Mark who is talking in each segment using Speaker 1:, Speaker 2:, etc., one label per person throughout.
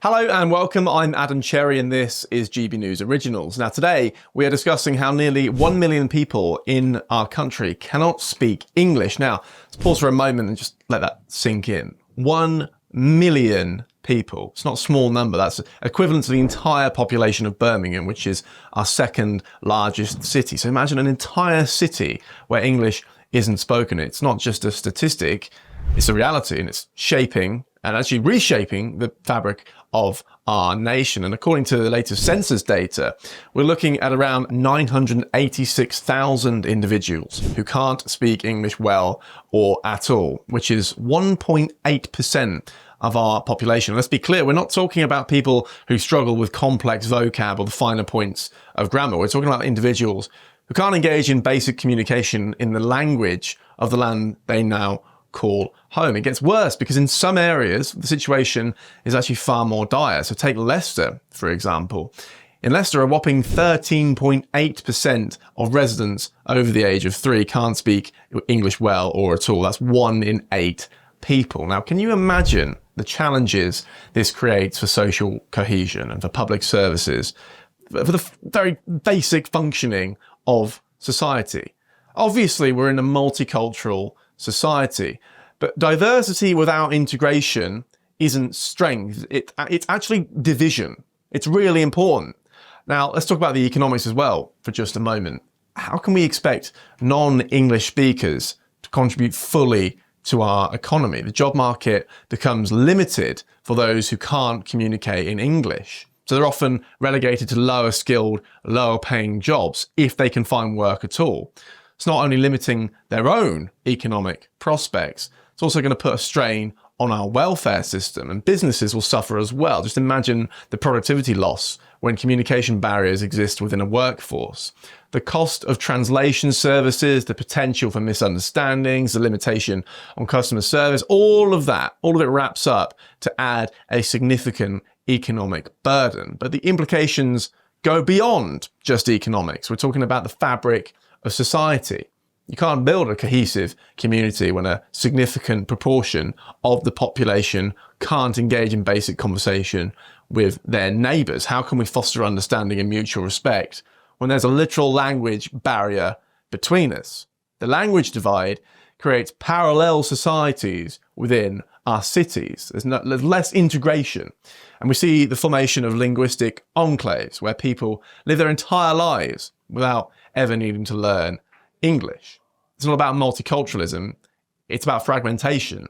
Speaker 1: Hello and welcome, I'm Adam Cherry and this is GB News Originals. Now today we are discussing how nearly 1 million people in our country cannot speak English. Now let's pause for a moment and just let that sink in. 1 million people. It's not a small number, that's equivalent to the entire population of Birmingham, which is our second largest city. So imagine an entire city where English isn't spoken. It's not just a statistic, it's a reality and it's shaping and actually reshaping the fabric of our nation. And according to the latest census data, we're looking at around 986,000 individuals who can't speak English well or at all, which is 1.8% of our population. Let's be clear, we're not talking about people who struggle with complex vocab or the finer points of grammar. We're talking about individuals who can't engage in basic communication in the language of the land they now call home. It gets worse because in some areas the situation is actually far more dire. So take Leicester, for example. In Leicester, a whopping 13.8% of residents over the age of 3 can't speak English well or at all. That's 1 in 8 people. Now, can you imagine the challenges this creates for social cohesion and for public services, for the very basic functioning of society? Obviously, we're in a multicultural society, but diversity without integration isn't strength. It's actually division. It's really important. Now, let's talk about the economics as well for just a moment. How can we expect non-English speakers to contribute fully to our economy? The job market becomes limited for those who can't communicate in English. So they're often relegated to lower skilled, lower paying jobs if they can find work at all. It's not only limiting their own economic prospects, it's also going to put a strain on our welfare system, and businesses will suffer as well. Just imagine the productivity loss when communication barriers exist within a workforce. The cost of translation services, the potential for misunderstandings, the limitation on customer service, all of it wraps up to add a significant economic burden. But the implications go beyond just economics. We're talking about the fabric of society. You can't build a cohesive community when a significant proportion of the population can't engage in basic conversation with their neighbours. How can we foster understanding and mutual respect when there's a literal language barrier between us? The language divide creates parallel societies within our cities. There's less integration. And we see the formation of linguistic enclaves where people live their entire lives without ever needing to learn English. It's not about multiculturalism, it's about fragmentation.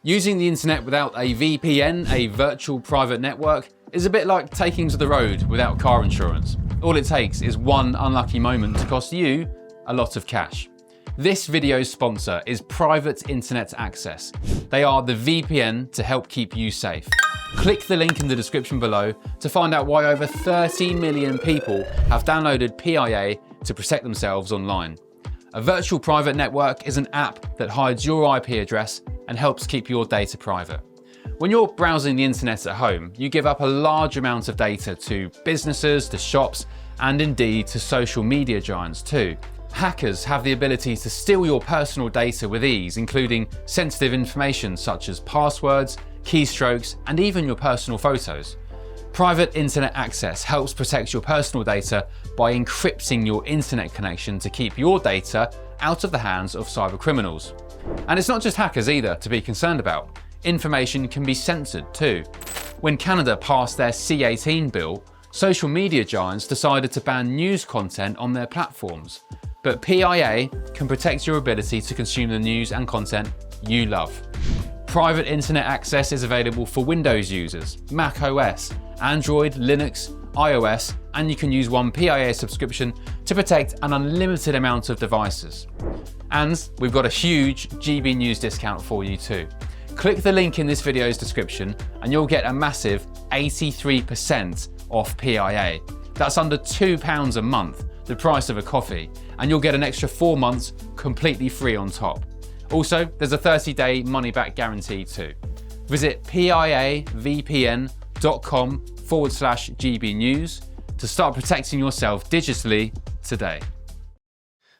Speaker 2: Using the internet without a VPN, a virtual private network, is a bit like taking to the road without car insurance. All it takes is one unlucky moment to cost you a lot of cash. This video's sponsor is Private Internet Access. They are the VPN to help keep you safe. Click the link in the description below to find out why over 30 million people have downloaded PIA to protect themselves online. A virtual private network is an app that hides your IP address and helps keep your data private. When you're browsing the internet at home, you give up a large amount of data to businesses, to shops, and indeed to social media giants too. Hackers have the ability to steal your personal data with ease, including sensitive information such as passwords, keystrokes, and even your personal photos. Private Internet Access helps protect your personal data by encrypting your internet connection to keep your data out of the hands of cyber criminals. And it's not just hackers either to be concerned about. Information can be censored too. When Canada passed their C-18 bill, social media giants decided to ban news content on their platforms. But PIA can protect your ability to consume the news and content you love. Private Internet Access is available for Windows users, Mac OS, Android, Linux, iOS, and you can use one PIA subscription to protect an unlimited amount of devices. And we've got a huge GB News discount for you too. Click the link in this video's description and you'll get a massive 83% off PIA. That's under £2 a month, the price of a coffee, and you'll get an extra 4 months completely free on top. Also, there's a 30-day money-back guarantee too. Visit piavpn.com/GB News to start protecting yourself digitally today.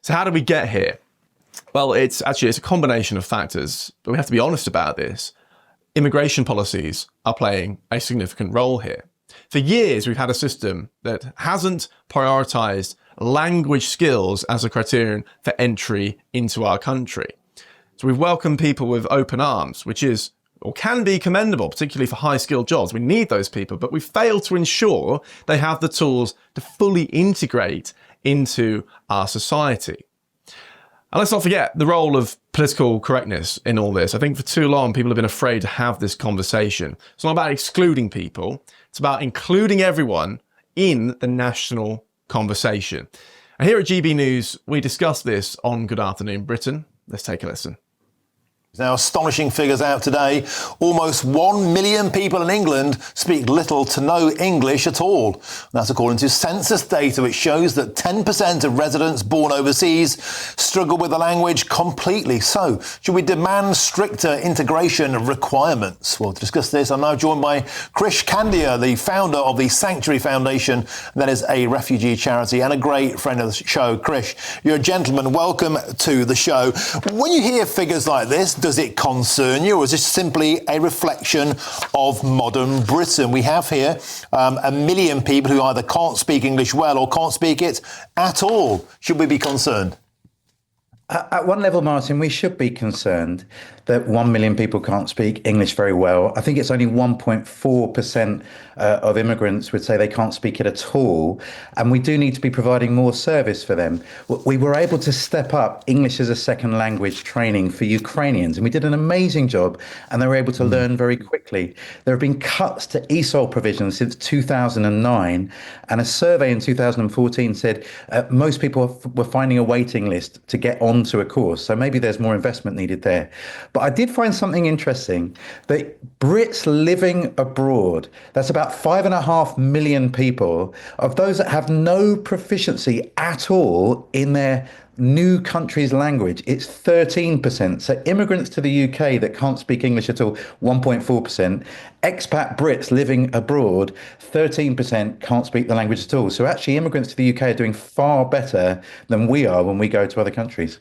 Speaker 1: So how did we get here? Well, it's a combination of factors, but we have to be honest about this. immigration policies are playing a significant role here. For years, we've had a system that hasn't prioritised language skills as a criterion for entry into our country. So we've welcomed people with open arms, which is or can be commendable, particularly for high-skilled jobs. We need those people, but we fail to ensure they have the tools to fully integrate into our society. And let's not forget the role of political correctness in all this. I think for too long, people have been afraid to have this conversation. It's not about excluding people. It's about including everyone in the national conversation. And here at GB News, we discuss this on Good Afternoon Britain. Let's take a listen.
Speaker 3: Now, astonishing figures out today. Almost 1 million people in England speak little to no English at all. That's according to census data, which shows that 10% of residents born overseas struggle with the language completely. So, should we demand stricter integration requirements? Well, to discuss this, I'm now joined by Krish Kandia, the founder of the Sanctuary Foundation. That is a refugee charity and a great friend of the show. Krish, you're a gentleman. Welcome to the show. When you hear figures like this, does it concern you, or is this simply a reflection of modern Britain? We have here 1 million people who either can't speak English well or can't speak it at all. Should we be concerned?
Speaker 4: At one level, Martin, we should be concerned that 1 million people can't speak English very well. I think it's only 1.4% of immigrants would say they can't speak it at all. And we do need to be providing more service for them. We were able to step up English as a second language training for Ukrainians, and we did an amazing job, and they were able to learn very quickly. There have been cuts to ESOL provisions since 2009, and a survey in 2014 said most people were finding a waiting list to get onto a course. So maybe there's more investment needed there. But I did find something interesting, that Brits living abroad, that's about 5.5 million people, of those that have no proficiency at all in their new country's language, it's 13%. So immigrants to the UK that can't speak English at all, 1.4%. Expat Brits living abroad, 13% can't speak the language at all. So actually immigrants to the UK are doing far better than we are when we go to other countries.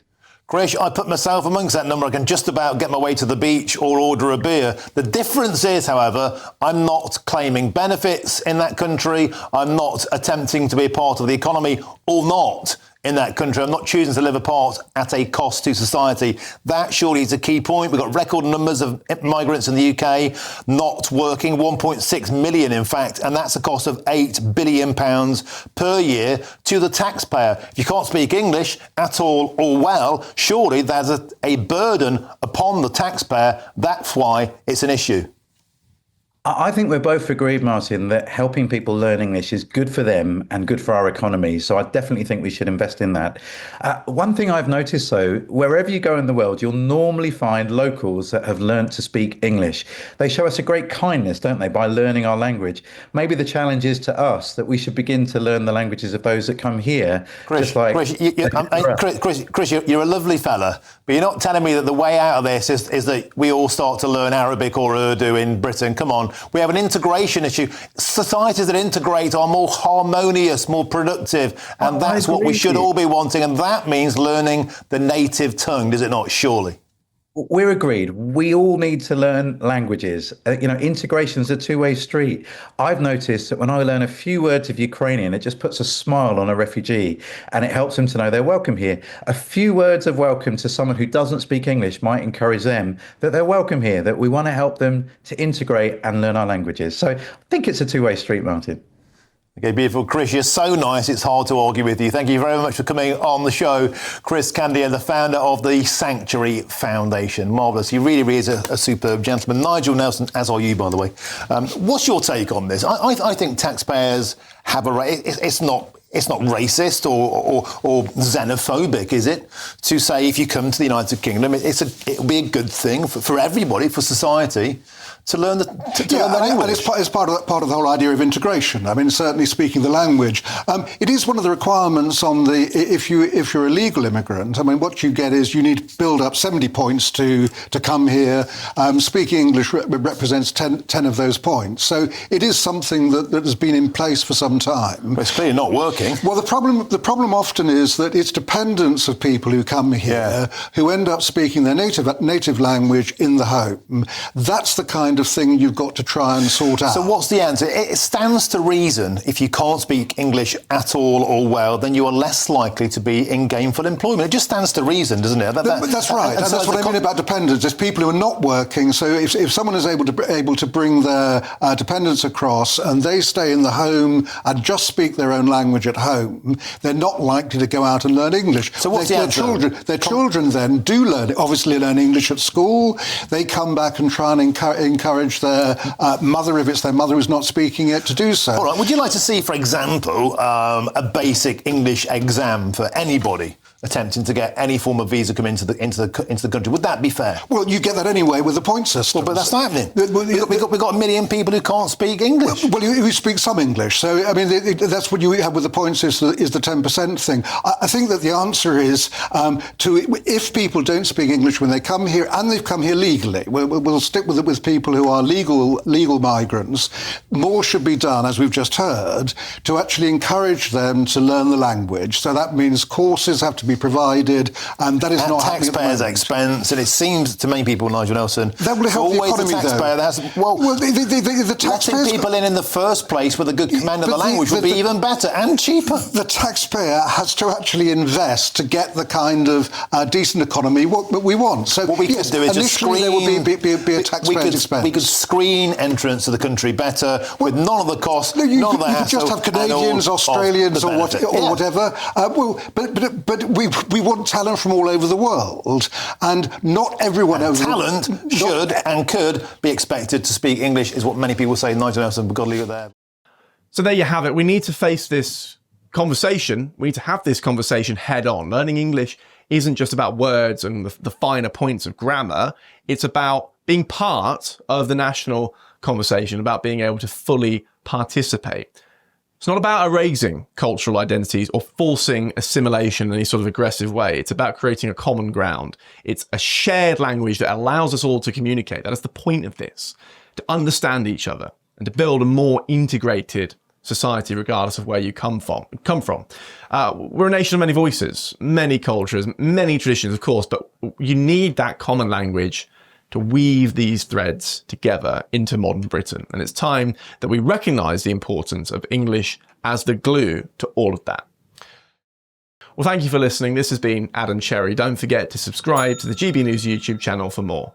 Speaker 3: Krish, I put myself amongst that number. I can just about get my way to the beach or order a beer. The difference is, however, I'm not claiming benefits in that country. I'm not attempting to be a part of the economy or not in that country. I'm not choosing to live apart at a cost to society. That surely is a key point. We've got record numbers of migrants in the UK not working, 1.6 million in fact, and that's a cost of £8 billion per year to the taxpayer. If you can't speak English at all or well, surely there's a burden upon the taxpayer. That's why it's an issue.
Speaker 4: I think we're both agreed, Martin, that helping people learn English is good for them and good for our economy. So I definitely think we should invest in that. One thing I've noticed, though, wherever you go in the world, you'll normally find locals that have learned to speak English. They show us a great kindness, don't they, by learning our language. Maybe the challenge is to us that we should begin to learn the languages of those that come here.
Speaker 3: Chris, you're a lovely fella, but you're not telling me that the way out of this is that we all start to learn Arabic or Urdu in Britain. Come on. We have an integration issue. Societies that integrate are more harmonious, more productive, and that's what we should all be wanting, and that means learning the native tongue, does it not, surely?
Speaker 4: We're agreed. We all need to learn languages. Integration's a two-way street. I've noticed that when I learn a few words of Ukrainian, it just puts a smile on a refugee and it helps them to know they're welcome here. A few words of welcome to someone who doesn't speak English might encourage them that they're welcome here, that we want to help them to integrate and learn our languages. So I think it's a two-way street, Martin.
Speaker 3: Okay, beautiful. Chris, you're so nice, it's hard to argue with you. Thank you very much for coming on the show. Krish Kandia, the founder of the Sanctuary Foundation. Marvellous. He really is a superb gentleman. Nigel Nelson, as are you, by the way. What's your take on this? I think taxpayers have a right. It's not racist or xenophobic, is it? To say if you come to the United Kingdom, it'll be a good thing for everybody, for society, to learn the language.
Speaker 5: And it's part of the whole idea of integration. I mean, certainly speaking the language. It is one of the requirements on if you're a legal immigrant. I mean, what you get is you need to build up 70 points to come here. Speaking English represents 10 of those points. So it is something that has been in place for some time.
Speaker 3: But it's clearly not working. working.
Speaker 5: Well, the problem often is that it's dependents of people who come here who end up speaking their native language in the home. That's the kind of thing you've got to try and sort out.
Speaker 3: So what's the answer? It stands to reason if you can't speak English at all or well, then you are less likely to be in gainful employment. It just stands to reason, doesn't it?
Speaker 5: That's right. And that's what I mean about dependents. It's people who are not working. So if someone is able to bring their dependents across and they stay in the home and just speak their own language at home, they're not likely to go out and learn English.
Speaker 3: So what's the answer?
Speaker 5: Their children then do obviously learn English at school. They come back and try and encourage their mother, if it's their mother who's not speaking it, to do so.
Speaker 3: All right. Would you like to see, for example, a basic English exam for anybody attempting to get any form of visa come into the country? Would that be fair?
Speaker 5: Well, you get that anyway with the point system.
Speaker 3: Well, but that's not happening. We've got 1 million people who can't speak English.
Speaker 5: Well, you speak some English. So, I mean, that's what you have with the points is the 10% thing. I think that the answer is if people don't speak English when they come here, and they've come here legally, we'll stick with people who are legal migrants, more should be done, as we've just heard, to actually encourage them to learn the language. So that means courses have to be provided, and that is
Speaker 3: at
Speaker 5: not happening at the
Speaker 3: taxpayers'
Speaker 5: moment.
Speaker 3: expense, and it seems to many people, Nigel Nelson,
Speaker 5: that will help the economy,
Speaker 3: the taxpayer letting people in the first place with a good command of the language would be even better and cheaper.
Speaker 5: The taxpayer has to actually invest to get the kind of decent economy we want. So
Speaker 3: what we could do is just screen.
Speaker 5: There will be a taxpayer's expense.
Speaker 3: We could screen entrance to the country better with none of the costs, none of the hassle.
Speaker 5: You could just have Canadians, Australians, or whatever. But we want talent from all over the world, and not everyone over
Speaker 3: talent
Speaker 5: the world.
Speaker 3: should and could be expected to speak English, is what many people say. Nigel Nelson, we've got to leave it there.
Speaker 1: So there you have it. We need to face this conversation. We need to have this conversation head on. Learning English isn't just about words and the finer points of grammar. It's about being part of the national conversation, about being able to fully participate. It's not about erasing cultural identities or forcing assimilation in any sort of aggressive way. It's about creating a common ground. It's a shared language that allows us all to communicate. That is the point of this, to understand each other and to build a more integrated society regardless of where you come from. We're a nation of many voices, many cultures, many traditions, of course, but you need that common language to weave these threads together into modern Britain. And it's time that we recognise the importance of English as the glue to all of that. Well, thank you for listening. This has been Adam Cherry. Don't forget to subscribe to the GB News YouTube channel for more.